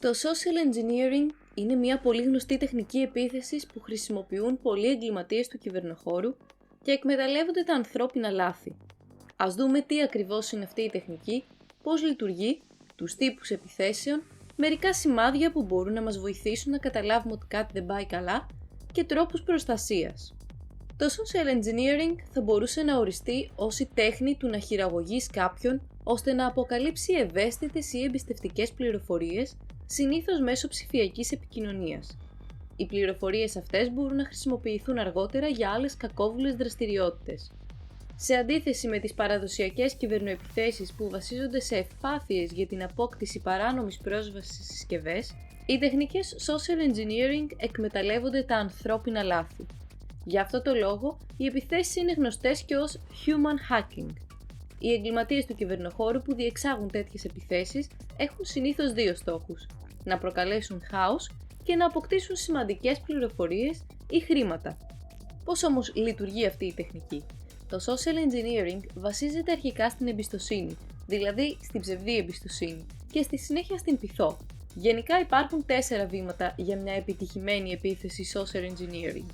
Το social engineering είναι μια πολύ γνωστή τεχνική επίθεσης που χρησιμοποιούν πολλοί εγκληματίες του κυβερνοχώρου και εκμεταλλεύονται τα ανθρώπινα λάθη. Ας δούμε τι ακριβώς είναι αυτή η τεχνική, πώς λειτουργεί, τους τύπους επιθέσεων, μερικά σημάδια που μπορούν να μας βοηθήσουν να καταλάβουμε ότι κάτι δεν πάει καλά και τρόπους προστασίας. Το social engineering θα μπορούσε να οριστεί ως η τέχνη του να χειραγωγείς κάποιον ώστε να αποκαλύψει ευαίσθητες ή εμπιστευτικές πληροφορίες, συνήθως μέσω ψηφιακής επικοινωνίας. Οι πληροφορίες αυτές μπορούν να χρησιμοποιηθούν αργότερα για άλλες κακόβουλες δραστηριότητες. Σε αντίθεση με τις παραδοσιακές κυβερνοεπιθέσεις που βασίζονται σε ευπάθειες για την απόκτηση παράνομης πρόσβασης στις συσκευές, οι τεχνικές social engineering εκμεταλλεύονται τα ανθρώπινα λάθη. Γι' αυτό το λόγο, οι επιθέσεις είναι γνωστές και ως human hacking. Οι εγκληματίες του κυβερνοχώρου που διεξάγουν τέτοιες επιθέσεις έχουν συνήθως δύο στόχους: να προκαλέσουν χάος και να αποκτήσουν σημαντικές πληροφορίες ή χρήματα. Πώς όμως λειτουργεί αυτή η τεχνική? Το social engineering βασίζεται αρχικά στην εμπιστοσύνη, δηλαδή στην ψευδή εμπιστοσύνη, και στη συνέχεια στην πειθό. Γενικά υπάρχουν 4 βήματα για μια επιτυχημένη επίθεση social engineering.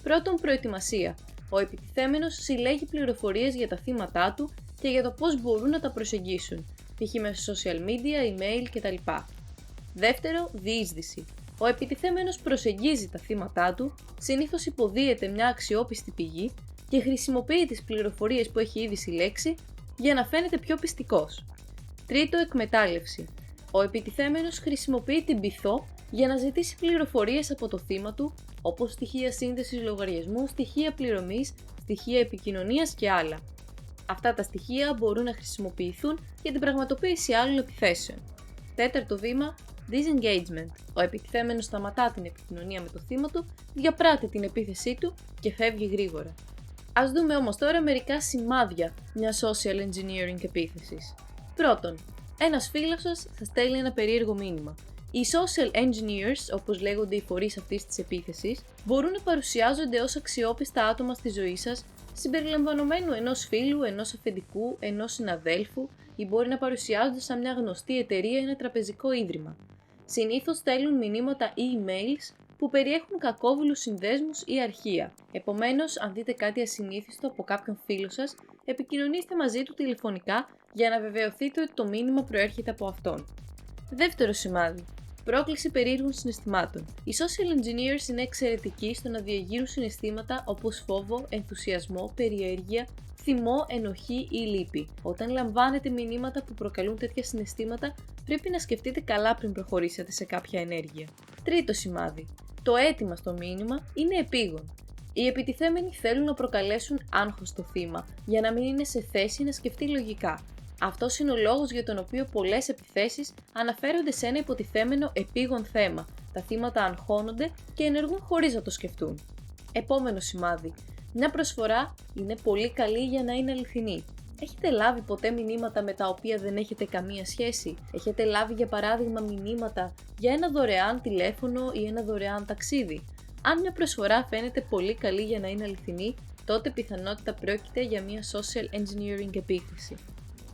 Πρώτον, προετοιμασία. Ο επιτιθέμενος συλλέγει πληροφορίες για τα θύματά του και για το πώς μπορούν να τα προσεγγίσουν, π.χ. μέσω social media, email κτλ. Δεύτερο, διείσδυση. Ο επιτιθέμενος προσεγγίζει τα θύματά του, συνήθως υποδίεται μια αξιόπιστη πηγή και χρησιμοποιεί τις πληροφορίες που έχει ήδη συλλέξει για να φαίνεται πιο πιστικός. Τρίτο, εκμετάλλευση. Ο επιτιθέμενος χρησιμοποιεί την πειθό για να ζητήσει πληροφορίες από το θύμα του, όπως στοιχεία σύνδεσης λογαριασμού, στοιχεία πληρωμής, στοιχεία επικοινωνίας και άλλα. Αυτά τα στοιχεία μπορούν να χρησιμοποιηθούν για την πραγματοποίηση άλλων επιθέσεων. Τέταρτο βήμα, disengagement. Ο επιτιθέμενος σταματά την επικοινωνία με το θύμα του, διαπράττει την επίθεσή του και φεύγει γρήγορα. Ας δούμε όμως τώρα μερικά σημάδια μιας social engineering επίθεσης. Πρώτον, ένας φίλος σας θα στέλνει ένα περίεργο μήνυμα. Οι social engineers, όπως λέγονται οι φορείς αυτής της επίθεσης, μπορούν να παρουσιάζονται ως αξιόπιστα άτομα στη ζωή σας, συμπεριλαμβανομένου ενός φίλου, ενός αφεντικού, ενός συναδέλφου, ή μπορεί να παρουσιάζονται σαν μια γνωστή εταιρεία ή ένα τραπεζικό ίδρυμα. Συνήθως στέλνουν μηνύματα ή emails που περιέχουν κακόβουλους συνδέσμους ή αρχεία. Επομένως, αν δείτε κάτι ασυνήθιστο από κάποιον φίλο σας, επικοινωνήστε μαζί του τηλεφωνικά για να βεβαιωθείτε ότι το μήνυμα προέρχεται από αυτόν. Δεύτερο σημάδι. Πρόκληση περίεργων συναισθημάτων. Οι social engineers είναι εξαιρετικοί στο να διεγείρουν συναισθήματα όπως φόβο, ενθουσιασμό, περιέργεια, θυμό, ενοχή ή λύπη. Όταν λαμβάνετε μηνύματα που προκαλούν τέτοια συναισθήματα, πρέπει να σκεφτείτε καλά πριν προχωρήσετε σε κάποια ενέργεια. Τρίτο σημάδι. Το αίτημα στο μήνυμα είναι επίγον. Οι επιτιθέμενοι θέλουν να προκαλέσουν άγχος στο θύμα, για να μην είναι σε θέση να σκεφτεί λογικά. Αυτός είναι ο λόγος για τον οποίο πολλές επιθέσεις αναφέρονται σε ένα υποτιθέμενο επίγον θέμα. Τα θύματα αγχώνονται και ενεργούν χωρίς να το σκεφτούν. Επόμενο σημάδι. Μια προσφορά είναι πολύ καλή για να είναι αληθινή. Έχετε λάβει ποτέ μηνύματα με τα οποία δεν έχετε καμία σχέση? Έχετε λάβει για παράδειγμα μηνύματα για ένα δωρεάν τηλέφωνο ή ένα δωρεάν ταξίδι? Αν μια προσφορά φαίνεται πολύ καλή για να είναι αληθινή, τότε πιθανότητα πρόκειται για μια social engineering επίθεση.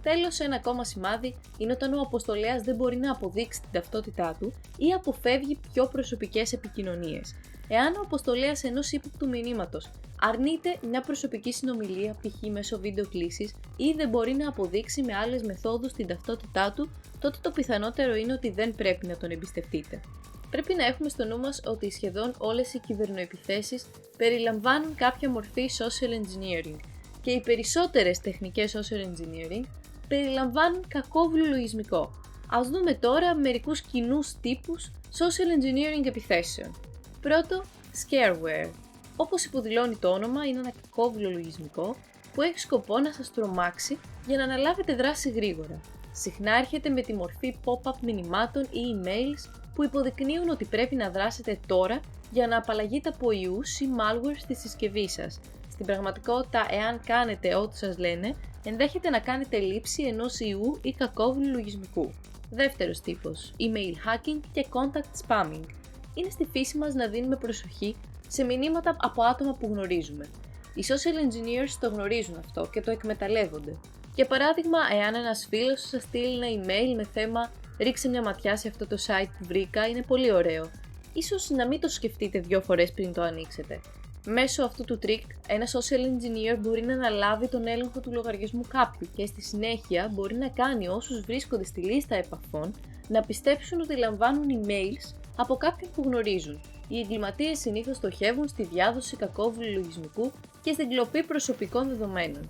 Τέλος, ένα ακόμα σημάδι είναι όταν ο αποστολέας δεν μπορεί να αποδείξει την ταυτότητά του ή αποφεύγει πιο προσωπικές επικοινωνίες. Εάν ο αποστολέας ενός ύποπτου μηνύματος αρνείται μια προσωπική συνομιλία, π.χ. μέσω βίντεο κλήσης, ή δεν μπορεί να αποδείξει με άλλες μεθόδους την ταυτότητά του, τότε το πιθανότερο είναι ότι δεν πρέπει να τον εμπιστευτείτε. Πρέπει να έχουμε στο νου μας ότι σχεδόν όλες οι κυβερνοεπιθέσεις περιλαμβάνουν κάποια μορφή social engineering και οι περισσότερες τεχνικές social engineering περιλαμβάνουν κακόβουλο λογισμικό. Ας δούμε τώρα μερικούς κοινούς τύπους social engineering επιθέσεων. Πρώτο, scareware. Όπως υποδηλώνει το όνομα, είναι ένα κακόβουλο λογισμικό που έχει σκοπό να σας τρομάξει για να αναλάβετε δράση γρήγορα. Συχνά έρχεται με τη μορφή pop-up μηνυμάτων ή emails που υποδεικνύουν ότι πρέπει να δράσετε τώρα για να απαλλαγείτε από ιούς ή malware στη συσκευή σας. Στην πραγματικότητα, εάν κάνετε ό,τι σας λένε, ενδέχεται να κάνετε λήψη ενός ιού ή κακόβουλου λογισμικού. Δεύτερος τύπος, email hacking και contact spamming. Είναι στη φύση μας να δίνουμε προσοχή σε μηνύματα από άτομα που γνωρίζουμε. Οι social engineers το γνωρίζουν αυτό και το εκμεταλλεύονται. Για παράδειγμα, εάν ένας φίλος σας στείλει ένα email με θέμα Ρίξε μια ματιά σε αυτό το site που βρήκα, είναι πολύ ωραίο. Ίσως να μην το σκεφτείτε 2 φορές πριν το ανοίξετε. Μέσω αυτού του trick, ένα social engineer μπορεί να αναλάβει τον έλεγχο του λογαριασμού κάποιου και στη συνέχεια μπορεί να κάνει όσους βρίσκονται στη λίστα επαφών να πιστέψουν ότι λαμβάνουν emails από κάποιον που γνωρίζουν. Οι εγκληματίες συνήθως στοχεύουν στη διάδοση κακόβουλου λογισμικού και στην κλοπή προσωπικών δεδομένων.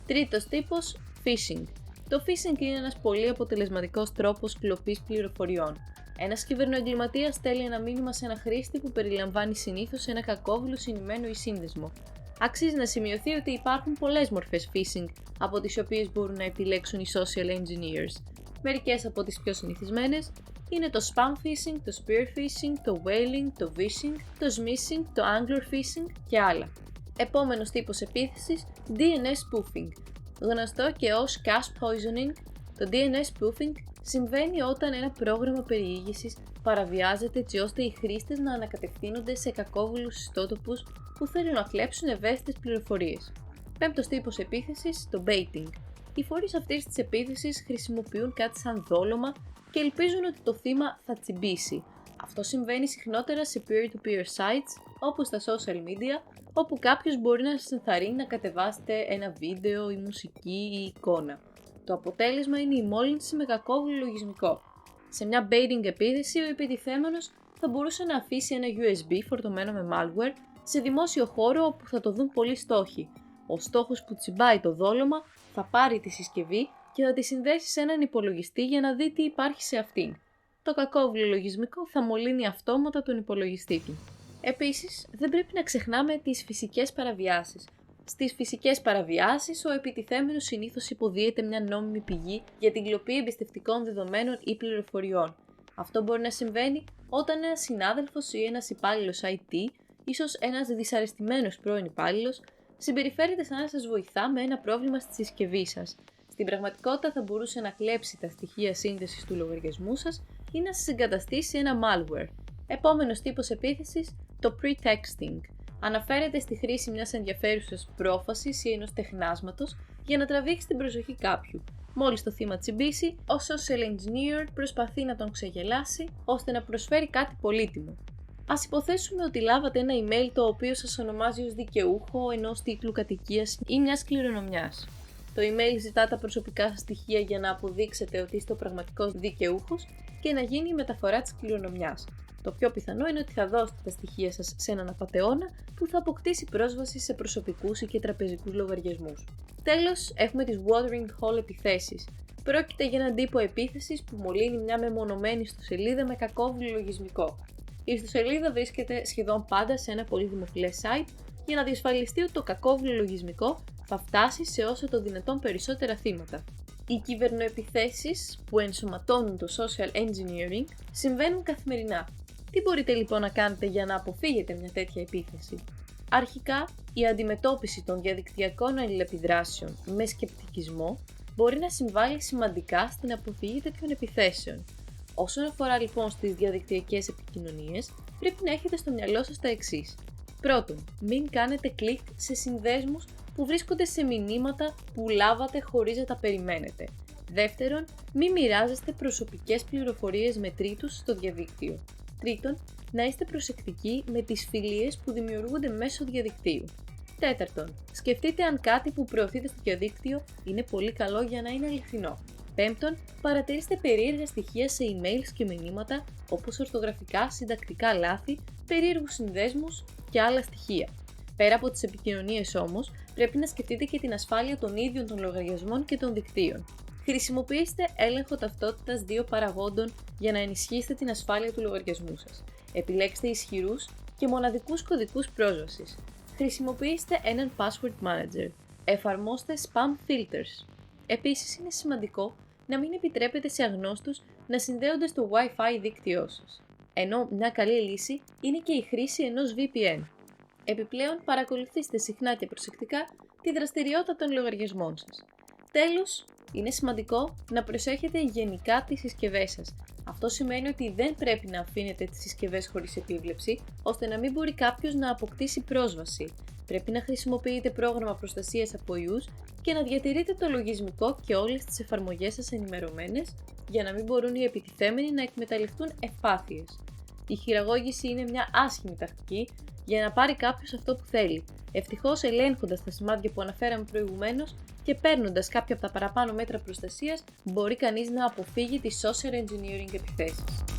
Τρίτος τύπος, phishing. Το phishing είναι ένας πολύ αποτελεσματικός τρόπος κλοπής πληροφοριών. Ένας κυβερνοεγκληματίας στέλνει ένα μήνυμα σε ένα χρήστη που περιλαμβάνει συνήθως ένα κακόβουλο συνημμένο ή σύνδεσμο. Αξίζει να σημειωθεί ότι υπάρχουν πολλές μορφές phishing από τις οποίες μπορούν να επιλέξουν οι social engineers. Μερικές από τις πιο συνηθισμένες είναι το spam phishing, το spear phishing, το whaling, το vishing, το smishing, το angler phishing και άλλα. Επόμενος τύπος επίθεσης, DNS spoofing. Γνωστό και ως cache poisoning, το DNS spoofing συμβαίνει όταν ένα πρόγραμμα περιήγησης παραβιάζεται έτσι ώστε οι χρήστες να ανακατευθύνονται σε κακόβουλους ιστότοπους που θέλουν να κλέψουν ευαίσθητες πληροφορίες. Πέμπτος τύπος επίθεσης, το baiting. Οι φορείς αυτής της επίθεσης χρησιμοποιούν κάτι σαν δόλωμα και ελπίζουν ότι το θύμα θα τσιμπήσει. Αυτό συμβαίνει συχνότερα σε peer-to-peer sites όπως τα social media, όπου κάποιος μπορεί να σας ενθαρρύνει να κατεβάσετε ένα βίντεο ή μουσική ή εικόνα. Το αποτέλεσμα είναι η μόλυνση με κακόβουλο λογισμικό. Σε μια baiting επίθεση, ο επιτιθέμενος θα μπορούσε να αφήσει ένα USB φορτωμένο με malware σε δημόσιο χώρο όπου θα το δουν πολλοί στόχοι. Ο στόχος που τσιμπάει το δόλωμα θα πάρει τη συσκευή και θα τη συνδέσει σε έναν υπολογιστή για να δει τι υπάρχει σε αυτήν. Το κακόβουλο λογισμικό θα μολύνει αυτόματα τον υπολογιστή του. Επίσης, δεν πρέπει να ξεχνάμε τις φυσικές παραβιάσεις. Στις φυσικές παραβιάσεις, ο επιτιθέμενος συνήθως υποδίεται μια νόμιμη πηγή για την κλοπή εμπιστευτικών δεδομένων ή πληροφοριών. Αυτό μπορεί να συμβαίνει όταν ένας συνάδελφος ή ένας υπάλληλος IT, ίσως ένας δυσαρεστημένος πρώην υπάλληλος, συμπεριφέρεται σαν να σας βοηθά με ένα πρόβλημα στη συσκευή σας. Στην πραγματικότητα θα μπορούσε να κλέψει τα στοιχεία σύνδεσης του λογαριασμού σας ή να σας εγκαταστήσει ένα malware. Επόμενος τύπος επίθεσης, το pretexting. Αναφέρεται στη χρήση μιας ενδιαφέρουσας πρόφασης ή ενός τεχνάσματος για να τραβήξει την προσοχή κάποιου. Μόλις το θύμα τσιμπήσει, ο social engineer προσπαθεί να τον ξεγελάσει ώστε να προσφέρει κάτι πολύτιμο. Ας υποθέσουμε ότι λάβατε ένα email το οποίο σας ονομάζει ως δικαιούχο ενός τίτλου κατοικίας ή μιας κληρονομιάς. Το email ζητά τα προσωπικά σας στοιχεία για να αποδείξετε ότι είστε ο πραγματικός δικαιούχος και να γίνει η μεταφορά της κληρονομιάς. Το πιο πιθανό είναι ότι θα δώσετε τα στοιχεία σας σε έναν απατεώνα που θα αποκτήσει πρόσβαση σε προσωπικούς ή και τραπεζικούς λογαριασμούς. Τέλος, έχουμε τις watering hole επιθέσεις. Πρόκειται για έναν τύπο επίθεσης που μολύνει μια μεμονωμένη ιστοσελίδα με κακόβουλο λογισμικό. Η ιστοσελίδα βρίσκεται σχεδόν πάντα σε ένα πολύ δημοφιλές site για να διασφαλιστεί ότι το κακόβουλο λογισμικό θα φτάσει σε όσο το δυνατόν περισσότερα θύματα. Οι κυβερνοεπιθέσεις που ενσωματώνουν το social engineering συμβαίνουν καθημερινά. Τι μπορείτε λοιπόν να κάνετε για να αποφύγετε μια τέτοια επίθεση? Αρχικά, η αντιμετώπιση των διαδικτυακών αλληλεπιδράσεων με σκεπτικισμό μπορεί να συμβάλλει σημαντικά στην αποφυγή τέτοιων επιθέσεων. Όσον αφορά λοιπόν στις διαδικτυακές επικοινωνίες, πρέπει να έχετε στο μυαλό σας τα εξής. Πρώτον, μην κάνετε κλικ σε συνδέσμους που βρίσκονται σε μηνύματα που λάβατε χωρίς να τα περιμένετε. Δεύτερον, μην μοιράζεστε προσωπικές πληροφορίες με τρίτους στο διαδίκτυο. Τρίτον, να είστε προσεκτικοί με τις φιλίες που δημιουργούνται μέσω διαδικτύου. Τέταρτον, σκεφτείτε αν κάτι που προωθείτε στο διαδίκτυο είναι πολύ καλό για να είναι αληθινό. Πέμπτον, παρατηρήστε περίεργα στοιχεία σε emails και μηνύματα όπως ορθογραφικά, συντακτικά λάθη, περίεργους συνδέσμους και άλλα στοιχεία. Πέρα από τις επικοινωνίες όμως, πρέπει να σκεφτείτε και την ασφάλεια των ίδιων των λογαριασμών και των δικτύων. Χρησιμοποιήστε έλεγχο ταυτότητας 2 παραγόντων για να ενισχύσετε την ασφάλεια του λογαριασμού σας. Επιλέξτε ισχυρούς και μοναδικούς κωδικούς πρόσβασης. Χρησιμοποιήστε έναν password manager. Εφαρμόστε spam filters. Επίσης είναι σημαντικό να μην επιτρέπετε σε αγνώστους να συνδέονται στο Wi-Fi δίκτυό σας. Ενώ μια καλή λύση είναι και η χρήση ενός VPN. Επιπλέον, παρακολουθήστε συχνά και προσεκτικά τη δραστηριότητα των λογαριασμών σας. Τέλος, είναι σημαντικό να προσέχετε γενικά τις συσκευές σας. Αυτό σημαίνει ότι δεν πρέπει να αφήνετε τις συσκευές χωρίς επίβλεψη, ώστε να μην μπορεί κάποιος να αποκτήσει πρόσβαση. Πρέπει να χρησιμοποιείτε πρόγραμμα προστασίας από ιούς και να διατηρείτε το λογισμικό και όλες τις εφαρμογές σας ενημερωμένες, για να μην μπορούν οι επιτιθέμενοι να εκμεταλλευτούν ευπάθειες. Η χειραγώγηση είναι μια άσχημη τακτική για να πάρει κάποιος αυτό που θέλει, ευτυχώς ελέγχοντας τα σημάδια που αναφέραμε προηγουμένως και παίρνοντας κάποια από τα παραπάνω μέτρα προστασίας, μπορεί κανείς να αποφύγει τις social engineering επιθέσεις.